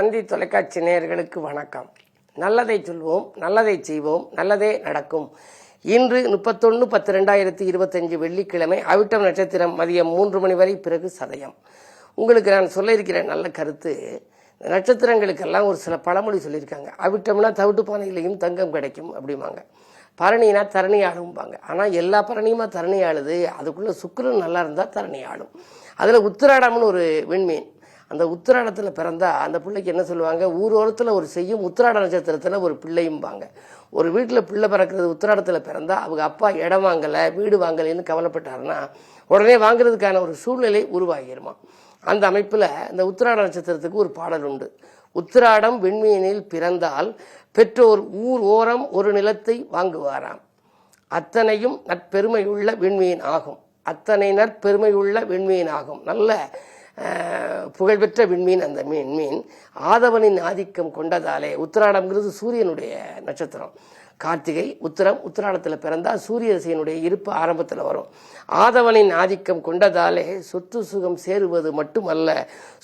தந்தி தொலைக்காட்சி நேயர்களுக்கு வணக்கம். நல்லதை சொல்வோம், நல்லதை செய்வோம், நல்லதே நடக்கும். இன்று 31/10/2025 வெள்ளிக்கிழமை, அவிட்டம் நட்சத்திரம் மதியம் 3 மணி வரை, பிறகு சதயம். உங்களுக்கு நான் சொல்ல இருக்கிற நல்ல கருத்து, நட்சத்திரங்களுக்கெல்லாம் ஒரு சில பழமொழி சொல்லியிருக்காங்க. அவிட்டம்னா தவிட்டு பானையிலையும் தங்கம் கிடைக்கும் அப்படிம்பாங்க. பரணினா தரணி ஆளும்பாங்க. ஆனால் எல்லா பரணியுமா தரணி ஆளுது? அதுக்குள்ளே சுக்கிரன் நல்லா இருந்தால் தரணி ஆளும். அதில் உத்திராடம்னு ஒரு விண்மீன். அந்த உத்திராடத்தில் பிறந்தா அந்த பிள்ளைக்கு என்ன சொல்லுவாங்க, ஊரோரத்தில் ஒரு செய்யும், உத்திராட நட்சத்திரத்தில் ஒரு பிள்ளையும்பாங்க. ஒரு வீட்டில் பிள்ளை பிறக்கிறது உத்திராடத்தில் பிறந்தா அவங்க அப்பா இடம் வாங்கலை, வீடு வாங்கலைன்னு கவலைப்பட்டாருன்னா உடனே வாங்குறதுக்கான ஒரு சூழ்நிலை உருவாகிருமா. அந்த அமைப்பில் இந்த உத்திராட நட்சத்திரத்துக்கு ஒரு பாடல் உண்டு. உத்திராடம் விண்மீனில் பிறந்தால் பெற்றோர் ஊர் ஓரம் ஒரு நிலத்தை வாங்குவாராம். அத்தனையும் நற்பெருமையுள்ள விண்மீன் ஆகும். அத்தனை நற்பெருமையுள்ள விண்மீன் ஆகும். நல்ல புகழ்பெற்ற விண்மீன் அந்த மீன். ஆதவனின் ஆதிக்கம் கொண்டதாலே, உத்திராடம்ங்கிறது சூரியனுடைய நட்சத்திரம். கார்த்திகை, உத்திரம், உத்திராடத்தில் பிறந்தால் சூரிய திசையினுடைய இருப்பு ஆரம்பத்தில் வரும். ஆதவனின் ஆதிக்கம் கொண்டதாலே சொத்து சுகம் சேருவது மட்டுமல்ல,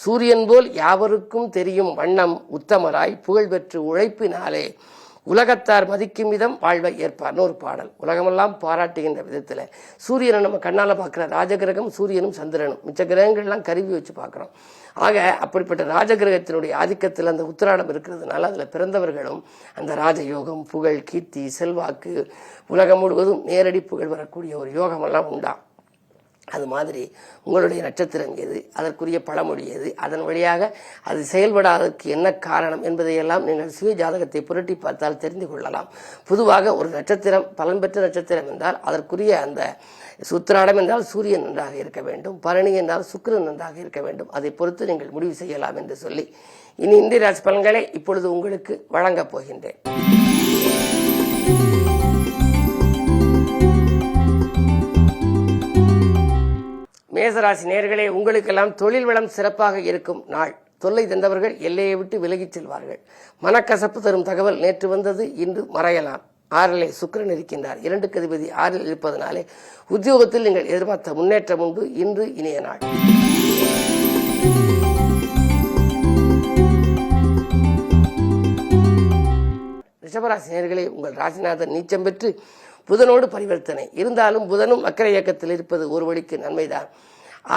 சூரியன் போல் யாவருக்கும் தெரியும் வண்ணம் உத்தமராய் புகழ்பெற்று உழைப்பினாலே உலகத்தார் மதிக்கும் விதம் வாழ்வை ஏற்பார்னு ஒரு பாடல். உலகமெல்லாம் பாராட்டுகின்ற விதத்தில் சூரியனை நம்ம கண்ணால் பார்க்குற ராஜகிரகம் சூரியனும் சந்திரனும், மிச்ச கிரகங்கள்லாம் கருவி வச்சு பார்க்குறோம். ஆக அப்படிப்பட்ட ராஜகிரகத்தினுடைய ஆதிக்கத்தில் அந்த உத்திராடம் இருக்கிறதுனால அதில் பிறந்தவர்களும் அந்த ராஜயோகம், புகழ், கீர்த்தி, செல்வாக்கு, உலகம் முழுவதும் நேரடி புகழ் வரக்கூடிய ஒரு யோகமெல்லாம் உண்டா. அது மாதிரி உங்களுடைய நட்சத்திரம் எது, அதற்குரிய பழமொழி எது, அதன் வழியாக அது செயல்படாததற்கு என்ன காரணம் என்பதையெல்லாம் நீங்கள் சுய ஜாதகத்தை புரட்டி பார்த்தால் தெரிந்து கொள்ளலாம். பொதுவாக ஒரு நட்சத்திரம் பலன் பெற்ற நட்சத்திரம் என்றால் அதற்குரிய அந்த உத்திராடம் என்றால் சூரியன் நன்றாக இருக்க வேண்டும், பரணி என்றால் சுக்கிரன் நன்றாக இருக்க வேண்டும். அதை பொறுத்து நீங்கள் முடிவு செய்யலாம் என்று சொல்லி இனி இந்திய ராசி பலன்களை இப்பொழுது உங்களுக்கு வழங்கப் போகின்றேன். மேசராசி நேயர்களே, உங்களுக்கெல்லாம் தொழில் வளம் சிறப்பாக இருக்கும் நாள். தொல்லை தந்தவர்கள் எல்லையை விட்டு விலகிச் செல்வார்கள். மனக்கசப்பு தரும் தகவல் நேற்று வந்தது, இன்று மறையலாம். 6லே சுக்கிரன் இருக்கின்றார். 2க்கு அதிபதி 6ல் இருப்பதனாலே உத்தியோகத்தில் நீங்கள் எதிர்பார்த்த முன்னேற்றம் உண்டு. இன்று இனிய நாள். ரிஷபராசி நேயர்களே, உங்கள் ராசிநாதன் நீச்சம் பெற்று புதனோடு பரிவர்த்தனை. இருந்தாலும் புதனும் வக்கர இயக்கத்தில் இருப்பது ஒரு வழிக்கு நன்மைதான்.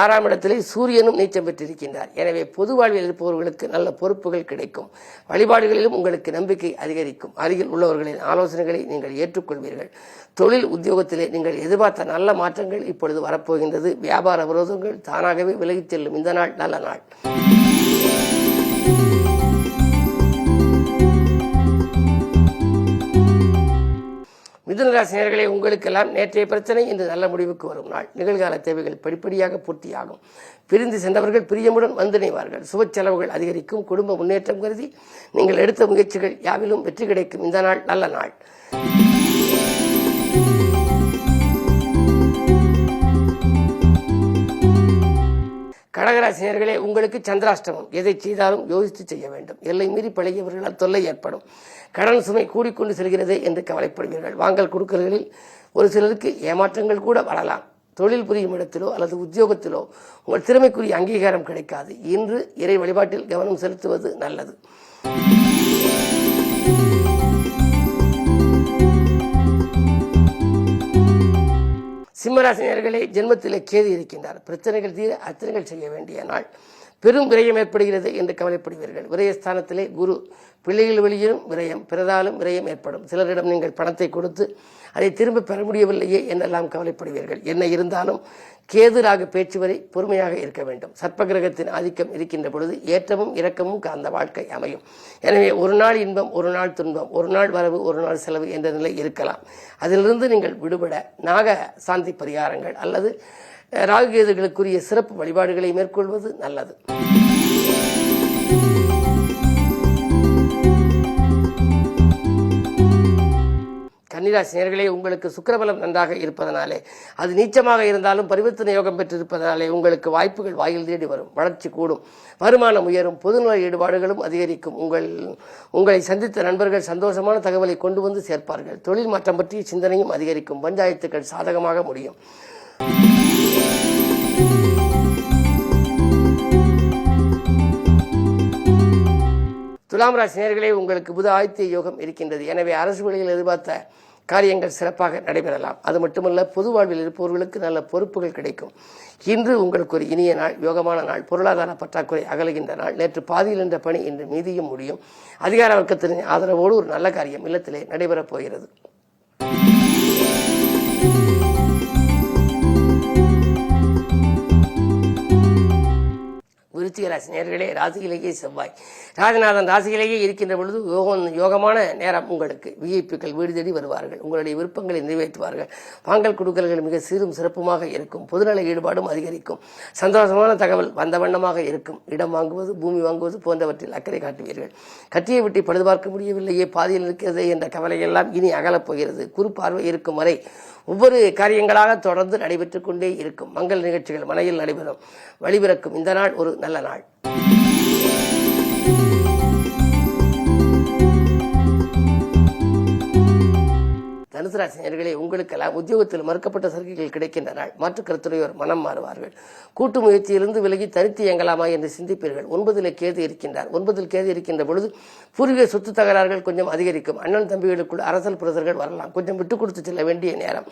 6ஆம் இடத்திலே சூரியனும் நீச்சம் பெற்றிருக்கின்றார். எனவே பொது வாழ்வில் இருப்பவர்களுக்கு நல்ல பொறுப்புகள் கிடைக்கும். வழிபாடுகளிலும் உங்களுக்கு நம்பிக்கை அதிகரிக்கும். அருகில் உள்ளவர்களின் ஆலோசனைகளை நீங்கள் ஏற்றுக்கொள்வீர்கள். தொழில் உத்தியோகத்திலே நீங்கள் எதிர்பார்த்த நல்ல மாற்றங்கள் இப்பொழுது வரப்போகின்றது. வியாபார விரோதங்கள் தானாகவே விலகிச் செல்லும். இந்த நாள் நல்ல நாள். மிதுனராசி நேயர்களே, உங்களுக்கெல்லாம் நேற்றைய பிரச்சனை இன்று நல்ல முடிவுக்கு வரும் நாள். நிகழ்கால தேவைகள் படிப்படியாக பூர்த்தியாகும். பிரிந்து சென்றவர்கள் பிரியமுடன் வந்திணைவார்கள். சுப செலவுகள் அதிகரிக்கும். குடும்ப முன்னேற்றம் கருதி நீங்கள் எடுத்த முயற்சிகள் யாவிலும் வெற்றி கிடைக்கும். இந்த நாள் நல்ல நாள். கடகராசி நேயர்களே, உங்களுக்கு சந்திராஷ்டமம். எதை செய்தாலும் யோசித்து செய்ய வேண்டும். எல்லை மீறி பழகியவர்களால் தொல்லை ஏற்படும். கடன் சுமை கூடிக்கொண்டு செல்கிறது என்று கவலைப்படுவீர்கள். வாங்கல் கொடுக்கல்களில் ஒரு சிலருக்கு ஏமாற்றங்கள் கூட வரலாம். தொழில் புரியும் இடத்திலோ அல்லது உத்தியோகத்திலோ உங்கள் திறமைக்குரிய அங்கீகாரம் கிடைக்காது. இன்று இறை வழிபாட்டில் கவனம் செலுத்துவது நல்லது. சிம்மராசி நேயர்களே, ஜென்மத்திலே கேது இருக்கின்றார். பிரச்சனைகள் தீர அர்ச்சனைகள் செய்ய வேண்டிய நாள். பெரும் விரயம் ஏற்படுகிறது என்று கவலைப்படுவீர்கள். விரயஸ்தானத்திலே குரு. பிள்ளைகள் வெளியிலும் விரயம், பிறதாலும் விரயம் ஏற்படும். சிலரிடம் நீங்கள் பணத்தை கொடுத்து அதை திரும்ப பெற முடியவில்லையே என்றெல்லாம் கவலைப்படுவீர்கள். என்ன இருந்தாலும் கேது ராகு பேச்சு வரை பொறுமையாக இருக்க வேண்டும். சர்ப்ப கிரகத்தின் ஆதிக்கம் இருக்கின்ற பொழுது ஏற்றமும் இரக்கமும் காந்த வாழ்க்கை அமையும். எனவே ஒரு நாள் இன்பம், ஒரு நாள் துன்பம், ஒரு நாள் வரவு, ஒரு நாள் செலவு என்ற நிலை இருக்கலாம். அதிலிருந்து நீங்கள் விடுபட நாக சாந்தி பரிகாரங்கள் அல்லது ராகுகேதுகளுக்குரிய சிறப்பு வழிபாடுகளை மேற்கொள்வது நல்லது. கன்னிராசி நேயர்களே, உங்களுக்கு சுக்கிரபலம் நன்றாக இருப்பதனாலே, அது நீச்சமாக இருந்தாலும் பரிவர்த்தனை யோகம் பெற்றிருப்பதனாலே உங்களுக்கு வாய்ப்புகள் வாயில் தேடி வரும். வளர்ச்சி கூடும். வருமானம் உயரும். பொதுநல ஈடுபாடுகளும் அதிகரிக்கும். உங்களை சந்தித்த நண்பர்கள் சந்தோஷமான தகவலை கொண்டு வந்து சேர்ப்பார்கள். தொழில் மாற்றம் பற்றிய சிந்தனையும் அதிகரிக்கும். பஞ்சாயத்துக்கள் சாதகமாக முடியும். துலாம் ராசி நேயர்களே, உங்களுக்கு புத ஆதித்ய யோகம் இருக்கின்றது. எனவே அரசு வழியில் எதிர்பார்த்த காரியங்கள் சிறப்பாக நடைபெறலாம். அது மட்டுமல்ல, பொது வாழ்வில் இருப்பவர்களுக்கு நல்ல பொறுப்புகள் கிடைக்கும். இன்று உங்களுக்கு ஒரு இனிய நாள், யோகமான நாள். பொருளாதார பற்றாக்குறை அகலுகின்ற நாள். நேற்று பாதியில் என்ற பணி இன்று மீதியும் முடியும். அதிகார வர்க்கத்தின் ஆதரவோடு ஒரு நல்ல காரியம் இல்லத்திலே நடைபெறப் போகிறது. விருச்சிக ராசி நேயர்களே, ராசியிலேயே செவ்வாய் ராஜநாதன் ராசியிலேயே இருக்கின்ற பொழுது யோகமான நேரம். உங்களுக்கு விஐபிக்கள் வீடு தேடி வருவார்கள். உங்களுடைய விருப்பங்களை நிறைவேற்றுவார்கள். வாங்கல் கொடுக்கல்கள் மிக சீரும் சிறப்புமாக இருக்கும். பொதுநல ஈடுபாடும் அதிகரிக்கும். சந்தோஷமான தகவல் வந்த வண்ணமாக இருக்கும். இடம் வாங்குவது, பூமி வாங்குவது போன்றவற்றில் அக்கறை காட்டுவீர்கள். கட்டியை விட்டு பழுது பார்க்க முடியவில்லையே, பாதியில் இருக்கிறது என்ற கவலையெல்லாம் இனி அகலப் போகிறது. குறுப்பார்வை இருக்கும் வரை ஒவ்வொரு காரியங்களாக தொடர்ந்து நடைபெற்றுக் கொண்டே இருக்கும். மங்கள நிகழ்ச்சிகள் மனையில் நடைபெறும். வழிபிறக்கும் இந்த நாள் ஒரு நல்ல நாள். தனுசு ராசி நேயர்களே, உங்களுக்கெல்லாம் உத்தியோகத்தில் மறுக்கப்பட்ட சலுகைகள் கிடைக்கின்ற நாள். மாற்று கருத்துடையோர் மனம் மாறுவார்கள். கூட்டு முயற்சியிலிருந்து விலகி தனித்து இயங்கலாமா என்று சிந்திப்பீர்கள். 9 கேது இருக்கின்றார். 9 கேது இருக்கின்ற பொழுது பூர்வீக சொத்து தகராறுகள் கொஞ்சம் அதிகரிக்கும். அண்ணன் தம்பிகளுக்குள் அரசல் புரசல்கள் வரலாம். கொஞ்சம் விட்டுக் கொடுத்து செல்ல வேண்டிய நேரம்.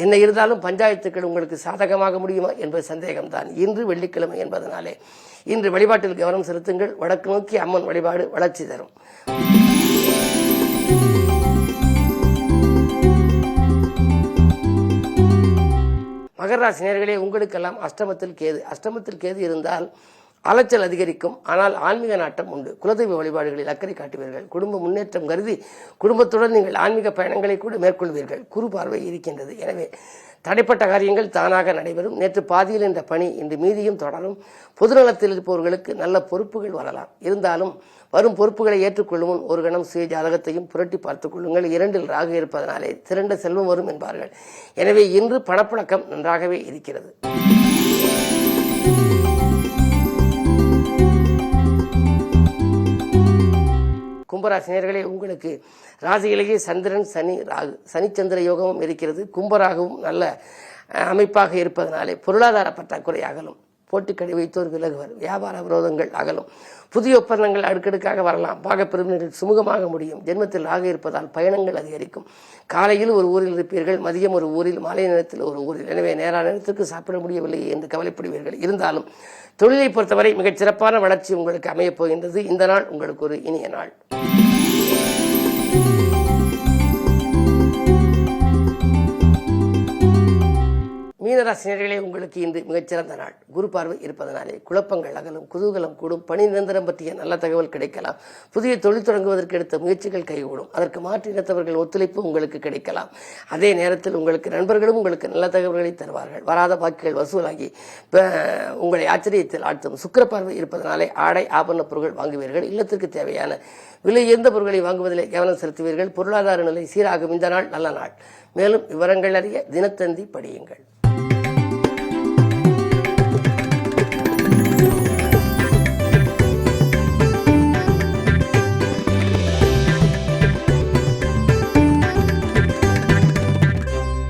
என்ன இருந்தாலும் பஞ்சாயத்துக்கள் உங்களுக்கு சாதகமாக முடியுமா என்பது சந்தேகம்தான். இன்று வெள்ளிக்கிழமை என்பதனாலே இன்று வழிபாட்டில் கவனம் செலுத்துங்கள். வடக்கு நோக்கி அம்மன் வழிபாடு வளர்ச்சி தரும். மகர ராசி நேயர்களே, உங்களுக்கெல்லாம் அஷ்டமத்தில் கேது இருந்தால் அலைச்சல் அதிகரிக்கும். ஆனால் ஆன்மீக நாட்டம் உண்டு. குலதெய்வ வழிபாடுகளில் அக்கறை காட்டுவீர்கள். குடும்ப முன்னேற்றம் கருதி குடும்பத்துடன் நீங்கள் ஆன்மீக பயணங்களை கூட மேற்கொள்வீர்கள். குரு பார்வை இருக்கின்றது. எனவே தடைப்பட்ட காரியங்கள் தானாக நடைபெறும். நேற்று பாதியில் என்ற பணி இன்று மீதியும் தொடரும். பொதுநலத்தில் இருப்பவர்களுக்கு நல்ல பொறுப்புகள் வரலாம். இருந்தாலும் வரும் பொறுப்புகளை ஏற்றுக்கொள்ளும் முன் ஒரு கணம் சுய ஜாதகத்தையும் புரட்டி பார்த்துக் கொள்ளுங்கள். 2இல் ராகு இருப்பதனாலே திரண்ட செல்வம் வரும் என்பார்கள். எனவே இன்று பணப்புழக்கம் நன்றாகவே இருக்கிறது. கும்பராசி நேயர்களே, உங்களுக்கு ராசியிலேயே சந்திரன், சனி, ராகு, சனிச்சந்திர யோகமும் இருக்கிறது. கும்பராகவும் நல்ல அமைப்பாக இருப்பதனாலே பொருளாதார பற்றாக்குறை அகலும். போட்டிக்கடை வைத்தோர் விலகுவர். வியாபார விரோதங்கள் அகலும். புதிய ஒப்பந்தங்கள் அடுக்கடுக்காக வரலாம். பாகப்பிரிவினர்கள் சுமூகமாக முடியும். ஜென்மத்தில் ராகு இருப்பதால் பயணங்கள் அதிகரிக்கும். காலையில் ஒரு ஊரில் இருப்பீர்கள், மதியம் ஒரு ஊரில், மாலை நேரத்தில் ஒரு ஊரில். எனவே நேரான நேரத்திற்கு சாப்பிட முடியவில்லை என்று கவலைப்படுவீர்கள். இருந்தாலும் தொழிலை பொறுத்தவரை மிகச் சிறப்பான வளர்ச்சி உங்களுக்கு அமையப் போகின்றது. இந்த நாள் உங்களுக்கு ஒரு இனிய நாள். மீனராசினியர்களே, உங்களுக்கு இன்று மிகச்சிறந்த நாள். குரு பார்வை இருப்பதனாலே குழப்பங்கள் அகலும். குதூகலம் கூடும். பணி நிரந்தரம் பற்றிய நல்ல தகவல் கிடைக்கலாம். புதிய தொழில் தொடங்குவதற்கு எடுத்த முயற்சிகள் கைகூடும். அதற்கு மாற்று இனத்தவர்கள் ஒத்துழைப்பு உங்களுக்கு கிடைக்கலாம். அதே நேரத்தில் உங்களுக்கு நண்பர்களும் உங்களுக்கு நல்ல தகவல்களை தருவார்கள். வராத பாக்கிகள் வசூலாகி உங்களை ஆச்சரியத்தில் ஆழ்த்தும். சுக்கிர பார்வை இருப்பதனாலே ஆடை ஆபரண பொருட்கள் வாங்குவீர்கள். இல்லத்திற்கு தேவையான விலை உயர்ந்த பொருட்களை வாங்குவதிலே கவனம் செலுத்துவீர்கள். பொருளாதார நிலை சீராகும். இந்த நாள் நல்ல நாள். மேலும் விவரங்கள் அறிய தினத்தந்தி படியுங்கள்.